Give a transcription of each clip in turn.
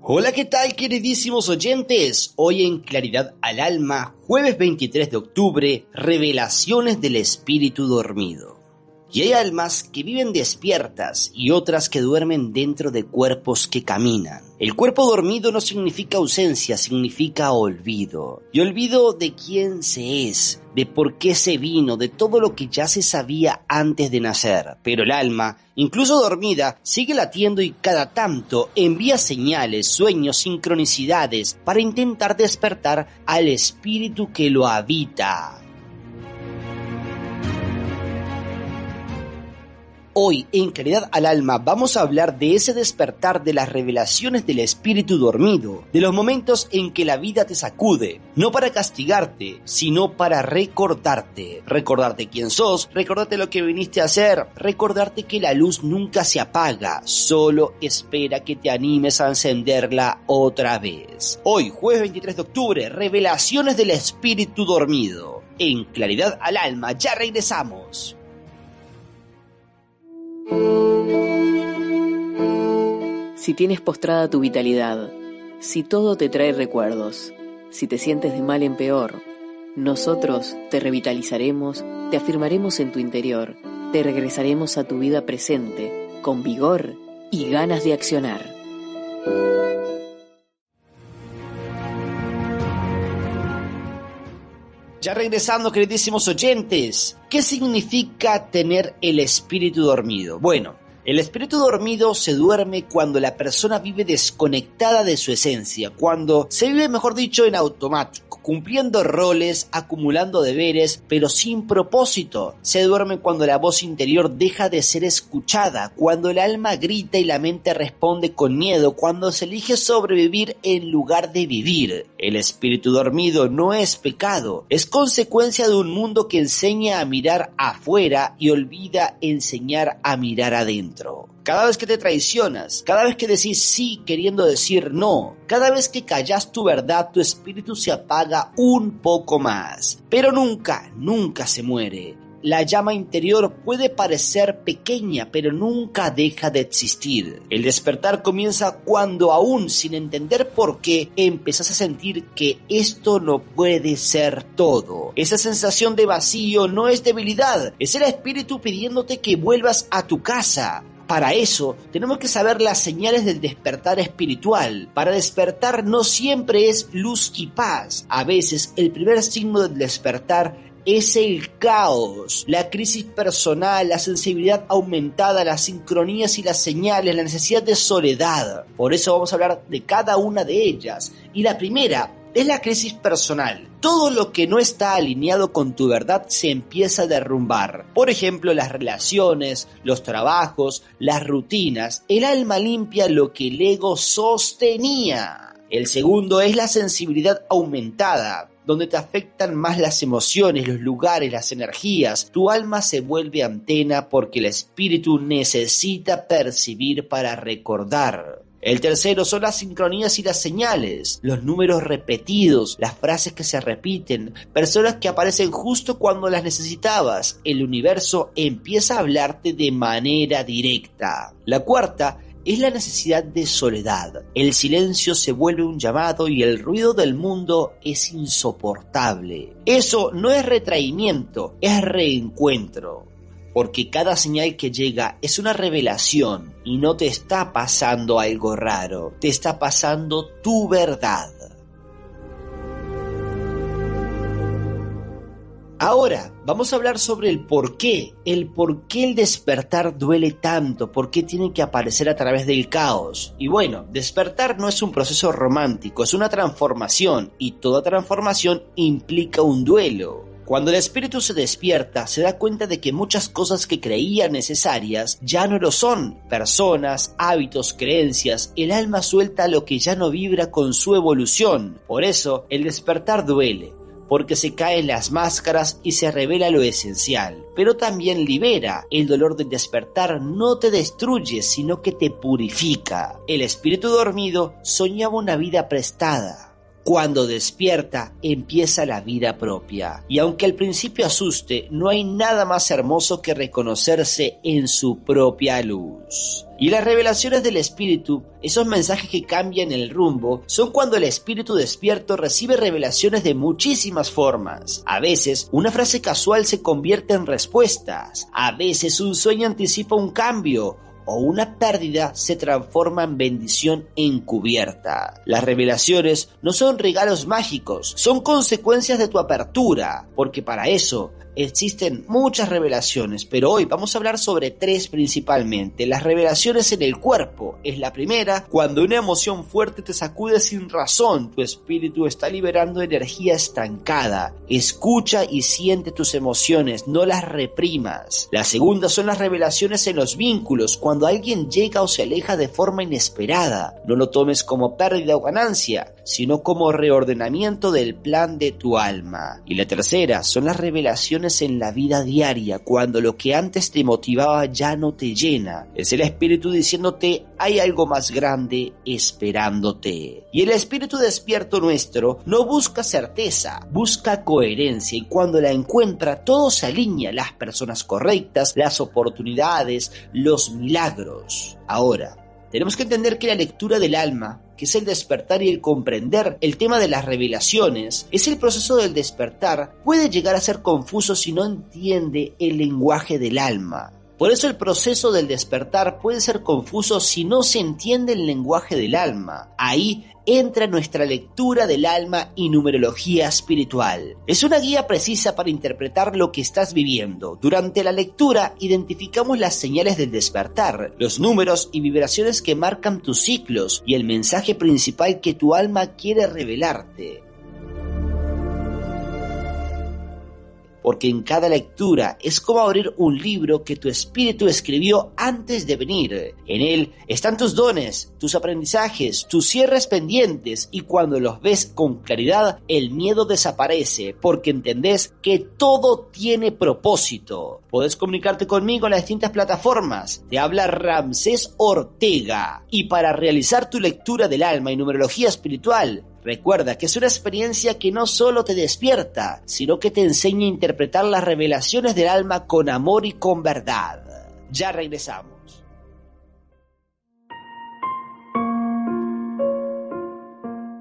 Hola, ¿qué tal, queridísimos oyentes? Hoy en Claridad al Alma, jueves 23 de octubre, revelaciones del espíritu dormido. Y hay almas que viven despiertas y otras que duermen dentro de cuerpos que caminan. El cuerpo dormido no significa ausencia, significa olvido. Y olvido de quién se es, de por qué se vino, de todo lo que ya se sabía antes de nacer. Pero el alma, incluso dormida, sigue latiendo y cada tanto envía señales, sueños, sincronicidades para intentar despertar al espíritu que lo habita. Hoy, en Claridad al Alma, vamos a hablar de ese despertar de las revelaciones del espíritu dormido, de los momentos en que la vida te sacude, no para castigarte, sino para recordarte quién sos, recordarte lo que viniste a hacer, recordarte que la luz nunca se apaga, solo espera que te animes a encenderla otra vez. Hoy, jueves 23 de octubre, revelaciones del espíritu dormido. En Claridad al Alma, ya regresamos. Si tienes postrada tu vitalidad, si todo te trae recuerdos, si te sientes de mal en peor, nosotros te revitalizaremos, te afirmaremos en tu interior, te regresaremos a tu vida presente, con vigor y ganas de accionar. Ya regresando, queridísimos oyentes, ¿qué significa tener el espíritu dormido? Bueno, el espíritu dormido se duerme cuando la persona vive desconectada de su esencia, cuando se vive, mejor dicho, en automático, cumpliendo roles, acumulando deberes, pero sin propósito. Se duerme cuando la voz interior deja de ser escuchada, cuando el alma grita y la mente responde con miedo, cuando se elige sobrevivir en lugar de vivir. El espíritu dormido no es pecado, es consecuencia de un mundo que enseña a mirar afuera y olvida enseñar a mirar adentro. Cada vez que te traicionas, cada vez que decís sí queriendo decir no, cada vez que callas tu verdad, tu espíritu se apaga un poco más. Pero nunca se muere. La llama interior puede parecer pequeña, pero nunca deja de existir. El despertar comienza cuando, aún sin entender por qué, empezás a sentir que esto no puede ser todo. Esa sensación de vacío no es debilidad, es el espíritu pidiéndote que vuelvas a tu casa. Para eso, tenemos que saber las señales del despertar espiritual. Para despertar no siempre es luz y paz. A veces, el primer signo del despertar es el caos, la crisis personal, la sensibilidad aumentada, las sincronías y las señales, la necesidad de soledad. Por eso vamos a hablar de cada una de ellas. Y la primera es la crisis personal. Todo lo que no está alineado con tu verdad se empieza a derrumbar. Por ejemplo, las relaciones, los trabajos, las rutinas. El alma limpia lo que el ego sostenía. El segundo es la sensibilidad aumentada, donde te afectan más las emociones, los lugares, las energías. Tu alma se vuelve antena porque el espíritu necesita percibir para recordar. El tercero son las sincronías y las señales, los números repetidos, las frases que se repiten, personas que aparecen justo cuando las necesitabas. El universo empieza a hablarte de manera directa. La cuarta es la necesidad de soledad. El silencio se vuelve un llamado y el ruido del mundo es insoportable. Eso no es retraimiento, es reencuentro. Porque cada señal que llega es una revelación y no te está pasando algo raro, te está pasando tu verdad. Ahora, vamos a hablar sobre el por qué el despertar duele tanto, por qué tiene que aparecer a través del caos. Y bueno, despertar no es un proceso romántico, es una transformación, y toda transformación implica un duelo. Cuando el espíritu se despierta, se da cuenta de que muchas cosas que creía necesarias ya no lo son. Personas, hábitos, creencias, el alma suelta lo que ya no vibra con su evolución. Por eso, el despertar duele, porque se caen las máscaras y se revela lo esencial. Pero también libera. El dolor del despertar no te destruye, sino que te purifica. El espíritu dormido soñaba una vida prestada. Cuando despierta, empieza la vida propia. Y aunque al principio asuste, no hay nada más hermoso que reconocerse en su propia luz. Y las revelaciones del espíritu, esos mensajes que cambian el rumbo, son cuando el espíritu despierto recibe revelaciones de muchísimas formas. A veces, una frase casual se convierte en respuestas. A veces, un sueño anticipa un cambio. O una pérdida se transforma en bendición encubierta. Las revelaciones no son regalos mágicos, son consecuencias de tu apertura, porque para eso existen muchas revelaciones, pero hoy vamos a hablar sobre 3 principalmente. Las revelaciones en el cuerpo es la primera. Cuando una emoción fuerte te sacude sin razón, tu espíritu está liberando energía estancada. Escucha y siente tus emociones, no las reprimas. La segunda son las revelaciones en los vínculos, cuando alguien llega o se aleja de forma inesperada. No lo tomes como pérdida o ganancia, sino como reordenamiento del plan de tu alma. Y la tercera son las revelaciones en la vida diaria, cuando lo que antes te motivaba ya no te llena. Es el espíritu diciéndote: hay algo más grande esperándote. Y el espíritu despierto nuestro no busca certeza, busca coherencia, y cuando la encuentra todo se alinea: las personas correctas, las oportunidades, los milagros. Ahora, tenemos que entender que la lectura del alma, que es el despertar y el comprender el tema de las revelaciones, es el proceso del despertar, puede llegar a ser confuso si no entiende el lenguaje del alma. Por eso el proceso del despertar puede ser confuso si no se entiende el lenguaje del alma. Ahí entra nuestra lectura del alma y numerología espiritual. Es una guía precisa para interpretar lo que estás viviendo. Durante la lectura identificamos las señales del despertar, los números y vibraciones que marcan tus ciclos y el mensaje principal que tu alma quiere revelarte. Porque en cada lectura es como abrir un libro que tu espíritu escribió antes de venir. En él están tus dones, tus aprendizajes, tus cierres pendientes, y cuando los ves con claridad, el miedo desaparece, porque entendés que todo tiene propósito. Podés comunicarte conmigo en las distintas plataformas. Te habla Ramsés Ortega. Y para realizar tu lectura del alma y numerología espiritual, recuerda que es una experiencia que no solo te despierta, sino que te enseña a interpretar las revelaciones del alma con amor y con verdad. Ya regresamos.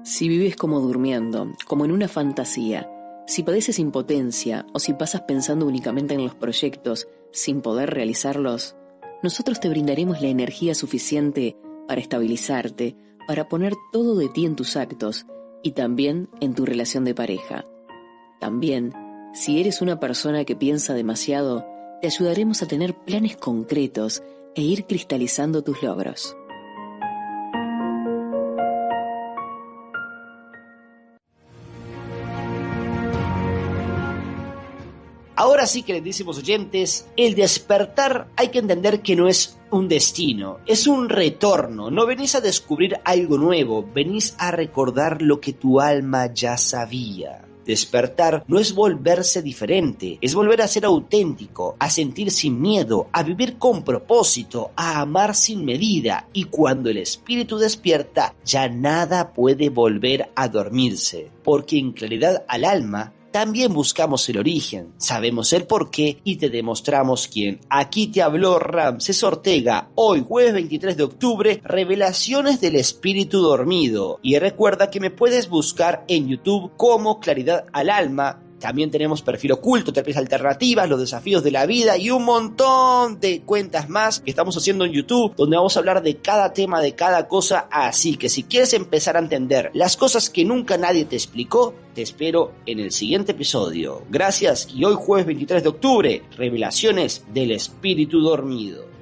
Si vives como durmiendo, como en una fantasía, si padeces impotencia o si pasas pensando únicamente en los proyectos sin poder realizarlos, nosotros te brindaremos la energía suficiente para estabilizarte, para poner todo de ti en tus actos y también en tu relación de pareja. También, si eres una persona que piensa demasiado, te ayudaremos a tener planes concretos e ir cristalizando tus logros. Ahora sí, queridísimos oyentes, el despertar hay que entender que no es un destino, es un retorno. No venís a descubrir algo nuevo, venís a recordar lo que tu alma ya sabía. Despertar no es volverse diferente, es volver a ser auténtico, a sentir sin miedo, a vivir con propósito, a amar sin medida. Y cuando el espíritu despierta, ya nada puede volver a dormirse, porque en claridad al alma también buscamos el origen, sabemos el porqué y te demostramos quién. Aquí te habló Ramsés Ortega, hoy jueves 23 de octubre, Revelaciones del Espíritu Dormido. Y recuerda que me puedes buscar en YouTube como Claridad al Alma. También tenemos Perfil Oculto, Terapias Alternativas, Los Desafíos de la Vida y un montón de cuentas más que estamos haciendo en YouTube, donde vamos a hablar de cada tema, de cada cosa. Así que si quieres empezar a entender las cosas que nunca nadie te explicó, te espero en el siguiente episodio. Gracias y hoy jueves 23 de octubre, Revelaciones del Espíritu Dormido.